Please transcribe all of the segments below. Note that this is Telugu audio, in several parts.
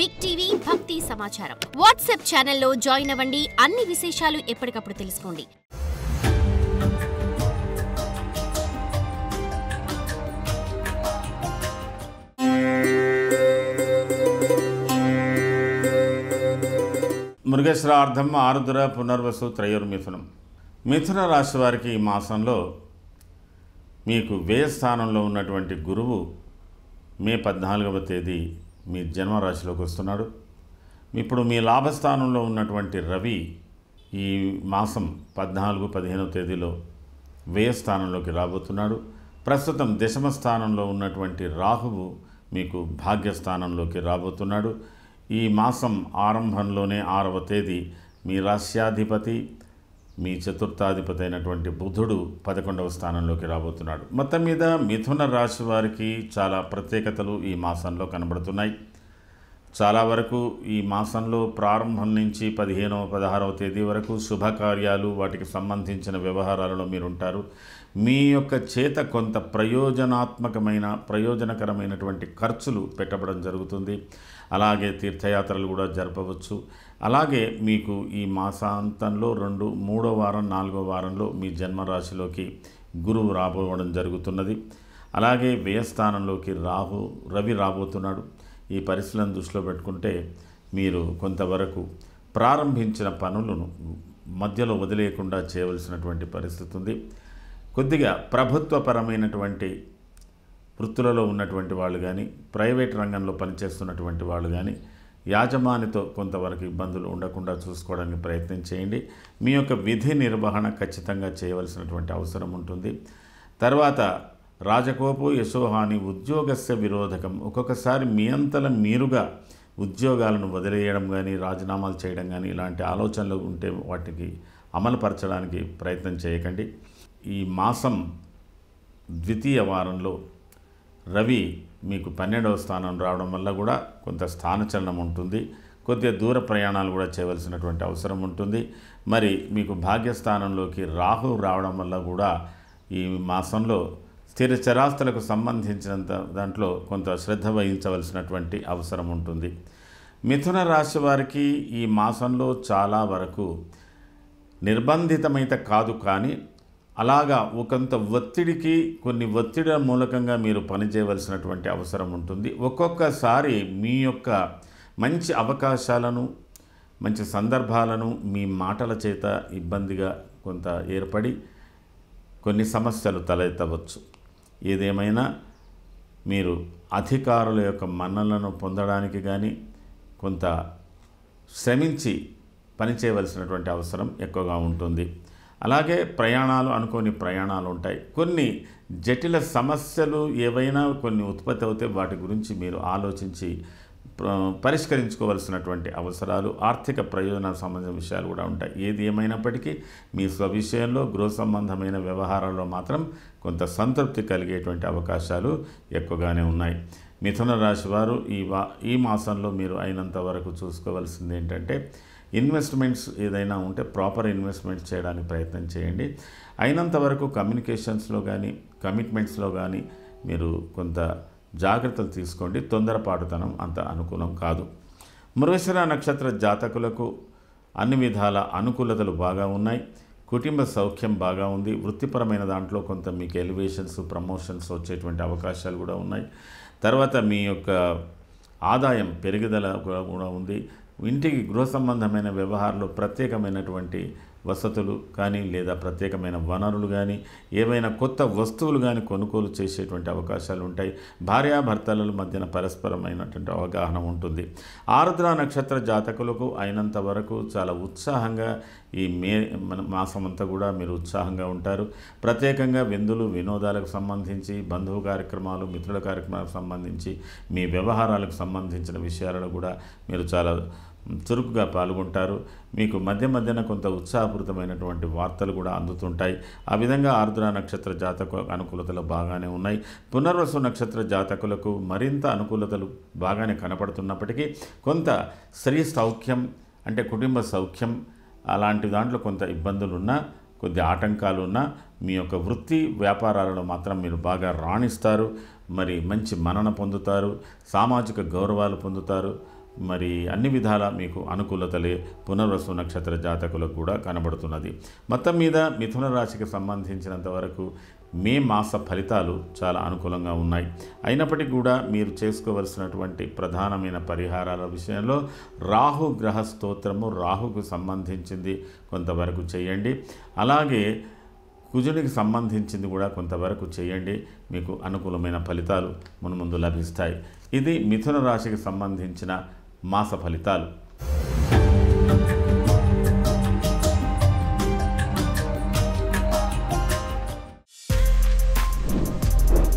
బిగ్ టీవీ భక్తి సమాచారం వాట్సాప్ ఛానల్లో జాయిన్ అవ్వండి. అన్ని విశేషాలు ఎప్పటికప్పుడు తెలుసుకోండి. మృగశ్రార్థం ఆరుద్ర పునర్వసు త్రయోర్మిథునం. మిథున రాశి వారికి ఈ మాసంలో మీకు వ్యయ స్థానంలో ఉన్నటువంటి గురువు మే 14వ తేదీ మీ జన్మరాశిలోకి వస్తున్నాడు. ఇప్పుడు మీ లాభస్థానంలో ఉన్నటువంటి రవి ఈ మాసం 14-15వ తేదీలో వ్యయ స్థానంలోకి రాబోతున్నాడు. ప్రస్తుతం దశమ స్థానంలో ఉన్నటువంటి రాహువు మీకు భాగ్యస్థానంలోకి రాబోతున్నాడు. ఈ మాసం ఆరంభంలోనే 6వ తేదీ మీ రాశ్యాధిపతి మీ చతుర్థాధిపతి అయినటువంటి బుధుడు 11వ స్థానంలోకి రాబోతున్నాడు. మొత్తం మీద మిథున రాశి వారికి చాలా ప్రత్యేకతలు ఈ మాసంలో కనబడుతున్నాయి. చాలా వరకు ఈ మాసంలో ప్రారంభం నుంచి 15-16వ తేదీ వరకు శుభకార్యాలు వాటికి సంబంధించిన వ్యవహారాలలో మీరు ఉంటారు. మీ యొక్క చేత కొంత ప్రయోజనకరమైనటువంటి ఖర్చులు పెట్టబడం జరుగుతుంది. అలాగే తీర్థయాత్రలు కూడా జరపవచ్చు. అలాగే మీకు ఈ మాసాంతంలో 3వ వారం 4వ వారంలో మీ జన్మరాశిలోకి గురువు రాబోవడం జరుగుతున్నది. అలాగే వ్యయస్థానంలోకి రవి రాబోతున్నాడు. ఈ పరిస్థితులను దృష్టిలో పెట్టుకుంటే మీరు కొంతవరకు ప్రారంభించిన పనులను మధ్యలో వదిలేయకుండా చేయవలసినటువంటి పరిస్థితి ఉంది. కొద్దిగా ప్రభుత్వపరమైనటువంటి వృత్తులలో ఉన్నటువంటి వాళ్ళు కానీ, ప్రైవేట్ రంగంలో పనిచేస్తున్నటువంటి వాళ్ళు కానీ యాజమానితో కొంతవరకు ఇబ్బందులు ఉండకుండా చూసుకోవడానికి ప్రయత్నం చేయండి. మీ యొక్క విధి నిర్వహణ ఖచ్చితంగా చేయవలసినటువంటి అవసరం ఉంటుంది. తర్వాత రాజకోపు యశోహాని ఉద్యోగస్య విరోధకం. ఒక్కొక్కసారి మీ అంతల మీరుగా ఉద్యోగాలను వదిలేయడం కానీ, రాజీనామాలు చేయడం కానీ ఇలాంటి ఆలోచనలు ఉంటే వాటికి అమలుపరచడానికి ప్రయత్నం చేయకండి. ఈ మాసం ద్వితీయ వారంలో రవి మీకు 12వ స్థానం రావడం వల్ల కూడా కొంత స్థానచలనం ఉంటుంది. కొద్దిగా దూర ప్రయాణాలు కూడా చేయవలసినటువంటి అవసరం ఉంటుంది. మరి మీకు భాగ్యస్థానంలోకి రాహు రావడం వల్ల కూడా ఈ మాసంలో స్థిర చరాస్తులకు సంబంధించినంత దాంట్లో కొంత శ్రద్ధ వహించవలసినటువంటి అవసరం ఉంటుంది. మిథున రాశి వారికి ఈ మాసంలో చాలా వరకు నిర్బంధితమైతే కాదు, కానీ అలాగా ఒకంత కొన్ని ఒత్తిడి మూలకంగా మీరు పనిచేయవలసినటువంటి అవసరం ఉంటుంది. ఒక్కొక్కసారి మీ యొక్క మంచి అవకాశాలను, మంచి సందర్భాలను మీ మాటల చేత ఇబ్బందిగా కొంత ఏర్పడి కొన్ని సమస్యలు తలెత్తవచ్చు. ఏదేమైనా మీరు అధికారుల యొక్క మన్ననలను పొందడానికి కానీ కొంత శ్రమించి పనిచేయవలసినటువంటి అవసరం ఎక్కువగా ఉంటుంది. అలాగే అనుకోని ప్రయాణాలు ఉంటాయి. కొన్ని జటిల సమస్యలు ఏవైనా కొన్ని ఉత్పత్తి అవుతే వాటి గురించి మీరు ఆలోచించి పరిష్కరించుకోవలసినటువంటి అవసరాలు, ఆర్థిక ప్రయోజనాలకు సంబంధించిన విషయాలు కూడా ఉంటాయి. ఏది ఏమైనప్పటికీ మీ స్వవిషయంలో గృహ సంబంధమైన వ్యవహారాల్లో మాత్రం కొంత సంతృప్తి కలిగేటువంటి అవకాశాలు ఎక్కువగానే ఉన్నాయి. మిథున రాశి వారు ఈ మాసంలో మీరు అయినంత వరకు చూసుకోవాల్సింది ఏంటంటే, ఇన్వెస్ట్మెంట్స్ ఏదైనా ఉంటే ప్రాపర్ ఇన్వెస్ట్మెంట్స్ చేయడానికి ప్రయత్నం చేయండి. అయినంత వరకు కమ్యూనికేషన్స్లో కానీ, కమిట్మెంట్స్లో కానీ మీరు కొంత జాగ్రత్తలు తీసుకోండి. తొందరపాటుతనం అంత అనుకూలం కాదు. మృగశిర నక్షత్ర జాతకులకు అన్ని విధాల అనుకూలతలు బాగా ఉన్నాయి. కుటుంబ సౌఖ్యం బాగా ఉంది. వృత్తిపరమైన దాంట్లో కొంత మీకు ఎలివేషన్స్, ప్రమోషన్స్ వచ్చేటువంటి అవకాశాలు కూడా ఉన్నాయి. తర్వాత మీ యొక్క ఆదాయం పెరుగుదల కూడా ఉంది. ఇంటికి గృహ సంబంధమైన వ్యవహారాలు ప్రత్యేకమైనటువంటి వసతులు కానీ, లేదా ప్రత్యేకమైన వనరులు కానీ, ఏవైనా కొత్త వస్తువులు కానీ కొనుగోలు చేసేటువంటి అవకాశాలు ఉంటాయి. భార్యాభర్తల మధ్యన పరస్పరమైనటువంటి అవగాహన ఉంటుంది. ఆరుద్ర నక్షత్ర జాతకులకు అయినంత వరకు చాలా ఉత్సాహంగా ఈ మాసమంతా కూడా మీరు ఉత్సాహంగా ఉంటారు. ప్రత్యేకంగా విందులు, వినోదాలకు సంబంధించి, బంధువు కార్యక్రమాలు, మిత్రుల కార్యక్రమాలకు సంబంధించి, మీ వ్యవహారాలకు సంబంధించిన విషయాలలో కూడా మీరు చాలా చురుకుగా పాల్గొంటారు. మీకు మధ్యన కొంత ఉత్సాహపూరితమైనటువంటి వార్తలు కూడా అందుతుంటాయి. ఆ విధంగా ఆరుద్ర నక్షత్ర జాతక అనుకూలతలు బాగానే ఉన్నాయి. పునర్వసు నక్షత్ర జాతకులకు మరింత అనుకూలతలు బాగానే కనపడుతున్నప్పటికీ కొంత స్త్రీ సౌఖ్యం అంటే కుటుంబ సౌఖ్యం అలాంటి దాంట్లో కొంత ఇబ్బందులున్నా, కొద్ది ఆటంకాలున్నా మీ యొక్క వృత్తి వ్యాపారాలలో మాత్రం మీరు బాగా రాణిస్తారు. మరి మంచి మన్నన పొందుతారు, సామాజిక గౌరవాలు పొందుతారు. మరి అన్ని విధాలా మీకు అనుకూలతలే పునర్వసు నక్షత్ర జాతకులకు కూడా కనబడుతున్నది. మొత్తం మీద మిథున రాశికి సంబంధించినంత వరకు మే మాస ఫలితాలు చాలా అనుకూలంగా ఉన్నాయి. అయినప్పటికీ కూడా మీరు చేసుకోవలసినటువంటి ప్రధానమైన పరిహారాల విషయంలో రాహు గ్రహ స్తోత్రము, రాహుకు సంబంధించింది కొంతవరకు చేయండి. అలాగే కుజునికి సంబంధించింది కూడా కొంతవరకు చేయండి. మీకు అనుకూలమైన ఫలితాలు మున్ముందు లభిస్తాయి. ఇది మిథున రాశికి సంబంధించిన మాస ఫలితాలు.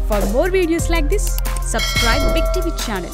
For more videos like this, subscribe Big TV channel.